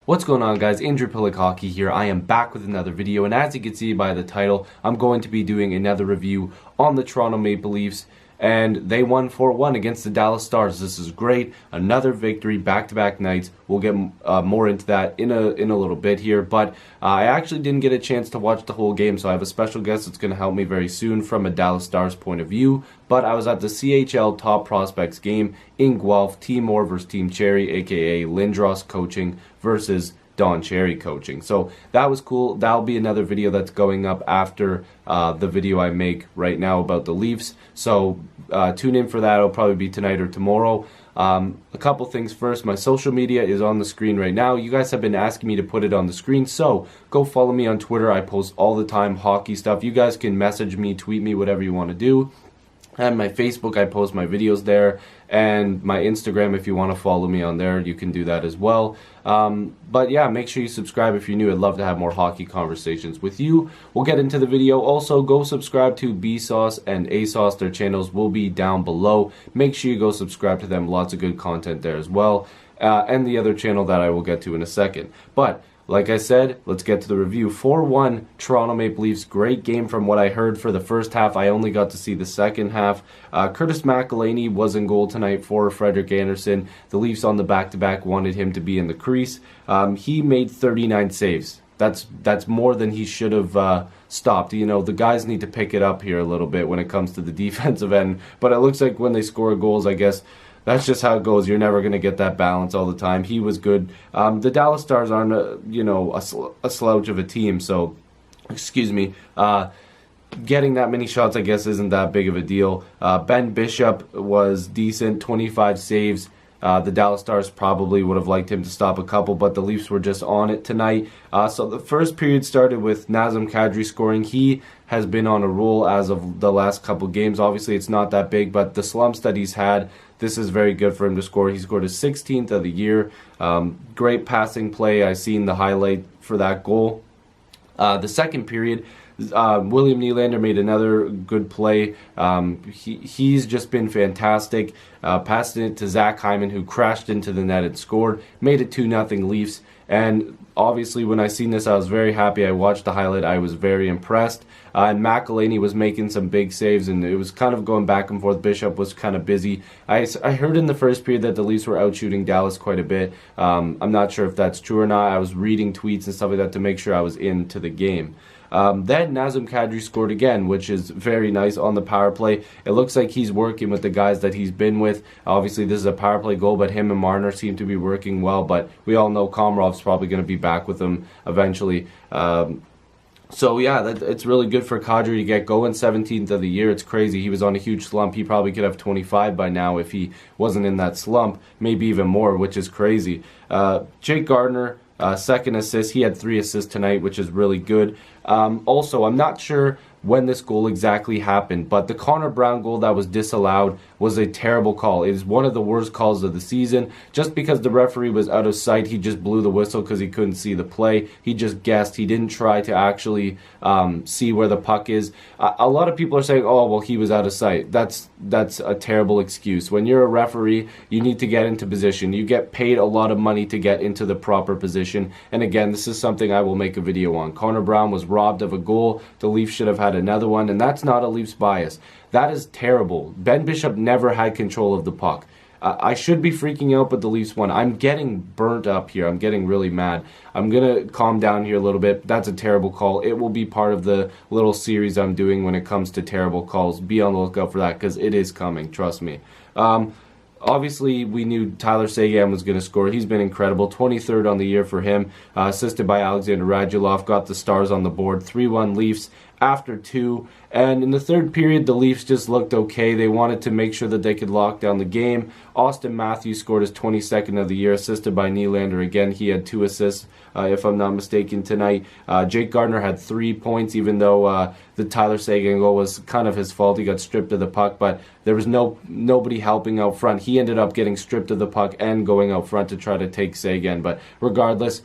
What's going on, guys? Piluk Hockey here. I am back with another video, and as you can see by the title, I'm going to be doing another review on the Toronto Maple Leafs, and they won 4-1 against the Dallas Stars. This is great. Another victory, back-to-back nights. We'll get more into that in a little bit here, but I actually didn't get a chance to watch the whole game, so I have a special guest that's going to help me very soon from a Dallas Stars point of view. But I was at the CHL Top Prospects game in Guelph, Team Moore versus Team Cherry, aka Lindros coaching versus Don Cherry coaching. So that was cool. That'll be another video that's going up after the video I make right now about the Leafs. So tune in for that. It'll probably be tonight or tomorrow. A couple things first. My social media is on the screen right now. You guys have been asking me to put it on the screen, so go follow me on Twitter. I post all the time hockey stuff. You guys can message me, tweet me, whatever you want to do. And my Facebook, I post my videos there, and my Instagram, if you want to follow me on there, you can do that as well. But yeah, make sure you subscribe if you're new. I'd love to have more hockey conversations with you. We'll get into the video. Also, go subscribe to BSAUCE and ASAUCE. Their channels will be down below. Make sure you go subscribe to them. Lots of good content there as well. And the other channel that I will get to in a second. But like I said, let's get to the review. 4-1 Toronto Maple Leafs. Great game from what I heard for the first half. I only got to see the second half. Curtis McElhinney was in goal tonight for Frederik Andersen. The Leafs on the back-to-back wanted him to be in the crease. He made 39 saves. That's more than he should have stopped. You know, the guys need to pick it up here a little bit when it comes to the defensive end. But it looks like when they score goals, I guess that's just how it goes. You're never going to get that balance all the time. He was good. The Dallas Stars aren't, a slouch of a team. So, excuse me. Getting that many shots, I guess, isn't that big of a deal. Ben Bishop was decent, 25 saves. The Dallas Stars probably would have liked him to stop a couple, but the Leafs were just on it tonight. So the first period started with Nazem Kadri scoring. He has been on a roll as of the last couple games. Obviously, it's not that big, but the slumps that he's had, this is very good for him to score. He scored his 16th of the year. Great passing play. I seen the highlight for that goal. The second period, William Nylander made another good play. He's just been fantastic. Passing it to Zach Hyman, who crashed into the net and scored. Made it 2-0 Leafs. And obviously, when I seen this, I was very happy. I watched the highlight. I was very impressed. And McElhinney was making some big saves, and it was kind of going back and forth. Bishop was kind of busy. I heard in the first period that the Leafs were out shooting Dallas quite a bit. I'm not sure if that's true or not. I was reading tweets and stuff like that to make sure I was into the game. Then Nazem Kadri scored again, which is very nice on the power play. It looks like he's working with the guys that he's been with. Obviously, this is a power play goal, but him and Marner seem to be working well. But we all know Komarov's probably going to be back with them eventually. So yeah, it's really good for Kadri to get going. 17th of the year. It's crazy. He was on a huge slump. He probably could have 25 by now if he wasn't in that slump. Maybe even more, which is crazy. Jake Gardiner, second assist. He had 3 assists tonight, which is really good. Also, I'm not sure when this goal exactly happened, but the Connor Brown goal that was disallowed was a terrible call. It is one of the worst calls of the season. Just because the referee was out of sight, he just blew the whistle because he couldn't see the play. He just guessed. He didn't try to actually see where the puck is. A lot of people are saying, oh, well, he was out of sight. That's a terrible excuse. When you're a referee, you need to get into position. You get paid a lot of money to get into the proper position. And again, this is something I will make a video on. Connor Brown was robbed of a goal. The Leafs should have had another one, and that's not a Leafs bias. That is terrible. Ben Bishop never had control of the puck. I should be freaking out, but the Leafs won. I'm getting burnt up here. I'm getting really mad. I'm going to calm down here a little bit. That's a terrible call. It will be part of the little series I'm doing when it comes to terrible calls. Be on the lookout for that because it is coming. Trust me. Obviously, we knew Tyler Seguin was going to score. He's been incredible. 23rd on the year for him. Assisted by Alexander Radulov. Got the Stars on the board. 3-1 Leafs after 2. And in the third period, the Leafs just looked okay. They wanted to make sure that they could lock down the game. Austin Matthews scored his 22nd of the year, assisted by Nylander. Again, he had 2 assists, if I'm not mistaken, tonight. Jake Gardiner had 3 points, even though the Tyler Seguin goal was kind of his fault. He got stripped of the puck, but there was nobody helping out front. He ended up getting stripped of the puck and going out front to try to take Seguin. But regardless,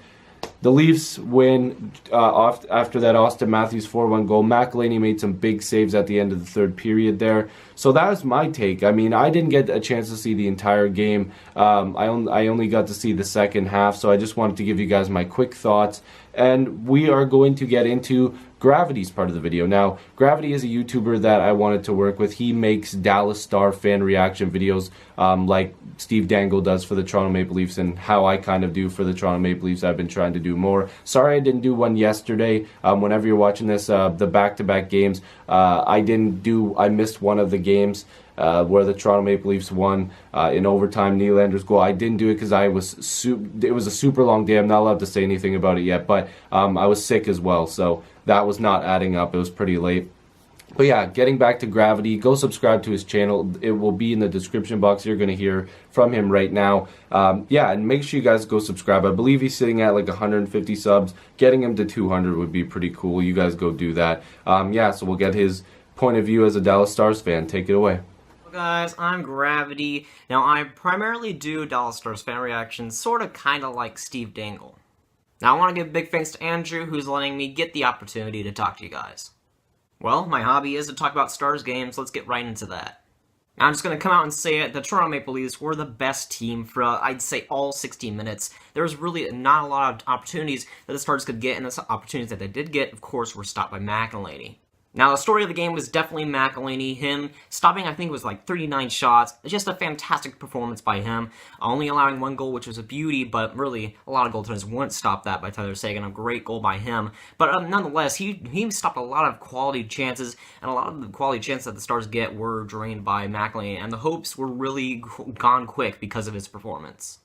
The Leafs win after that Austin Matthews 4-1 goal. McElhinney made some big saves at the end of the third period there. So that was my take. I mean, I didn't get a chance to see the entire game. I only got to see the second half, so I just wanted to give you guys my quick thoughts. And we are going to get into Graviteh's part of the video. Now, Graviteh is a YouTuber that I wanted to work with. He makes Dallas Star fan reaction videos like Steve Dangle does for the Toronto Maple Leafs and how I kind of do for the Toronto Maple Leafs. I've been trying to do more. Sorry I didn't do one yesterday. Whenever you're watching this, the back-to-back games, I missed one of the games where the Toronto Maple Leafs won in overtime, Nylander's goal. I didn't do it because it was a super long day. I'm not allowed to say anything about it yet, but I was sick as well, so that was not adding up. It was pretty late. But yeah, getting back to Graviteh, go subscribe to his channel. It will be in the description box. You're going to hear from him right now. Yeah, and make sure you guys go subscribe. I believe he's sitting at like 150 subs. Getting him to 200 would be pretty cool. You guys go do that. Yeah, so we'll get his point of view as a Dallas Stars fan. Take it away. Hello guys, I'm Graviteh. Now, I primarily do Dallas Stars fan reactions, sort of kind of like Steve Dangle. Now, I want to give big thanks to Andrew, who's letting me get the opportunity to talk to you guys. Well, my hobby is to talk about Stars games. Let's get right into that. Now, I'm just going to come out and say it. The Toronto Maple Leafs were the best team for, I'd say, all 60 minutes. There was really not a lot of opportunities that the Stars could get, and the opportunities that they did get, of course, were stopped by McElhinney. Now, the story of the game was definitely McElhinney. Him stopping, I think it was like 39 shots. Just a fantastic performance by him. Only allowing one goal, which was a beauty, but really, a lot of goaltenders wouldn't stop that by Tyler Seguin. A great goal by him. But nonetheless, he stopped a lot of quality chances, and a lot of the quality chances that the Stars get were drained by McElhinney, and the hopes were really gone quick because of his performance.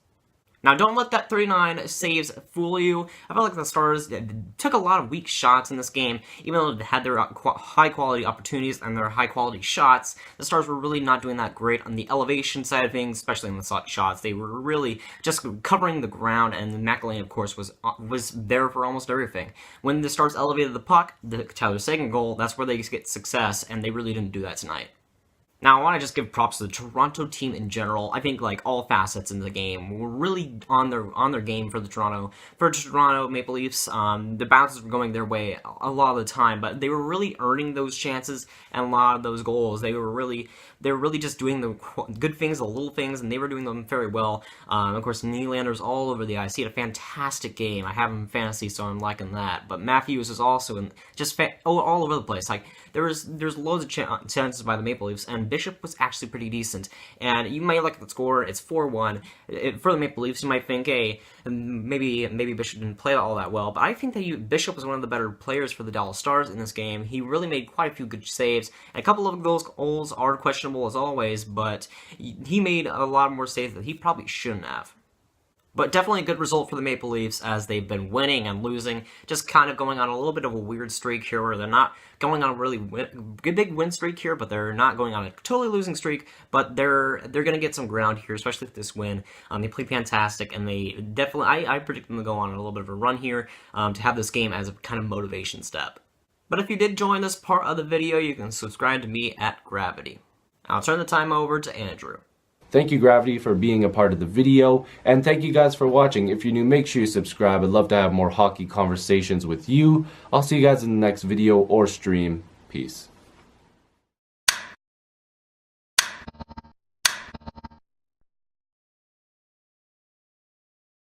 Now, don't let that 39 saves fool you. I felt like the Stars took a lot of weak shots in this game. Even though they had their high-quality opportunities and their high-quality shots, the Stars were really not doing that great on the elevation side of things, especially on the shots. They were really just covering the ground, and McElhinney, of course, was there for almost everything. When the Stars elevated the puck, the Tyler Seguin goal, that's where they get success, and they really didn't do that tonight. Now, I want to just give props to the Toronto team in general. I think, like, all facets in the game were really on their game for the Toronto Maple Leafs. The bounces were going their way a lot of the time, but they were really earning those chances and a lot of those goals. They were really just doing the good things, the little things, and they were doing them very well. Of course, Nylander's all over the ice. He had a fantastic game. I have him in fantasy, so I'm liking that. But Matthews is also all over the place. Like, there's loads of chances by the Maple Leafs, and Bishop was actually pretty decent. And you might look at the score, it's 4-1. For the Maple Leafs, you might think, hey, maybe Bishop didn't play all that well, but I think that Bishop was one of the better players for the Dallas Stars in this game. He really made quite a few good saves, and a couple of those goals are questionable as always, but he made a lot more saves that he probably shouldn't have. But definitely a good result for the Maple Leafs as they've been winning and losing, just kind of going on a little bit of a weird streak here where they're not going on a really big win streak here, but they're not going on a totally losing streak, but they're going to get some ground here, especially with this win. They play fantastic, and they definitely, I predict them to go on a little bit of a run here to have this game as a kind of motivation step. But if you did join this part of the video, you can subscribe to me at Graviteh. I'll turn the time over to Andrew. Thank you, Graviteh, for being a part of the video, and thank you guys for watching. If you're new, make sure you subscribe. I'd love to have more hockey conversations with you. I'll see you guys in the next video or stream. Peace.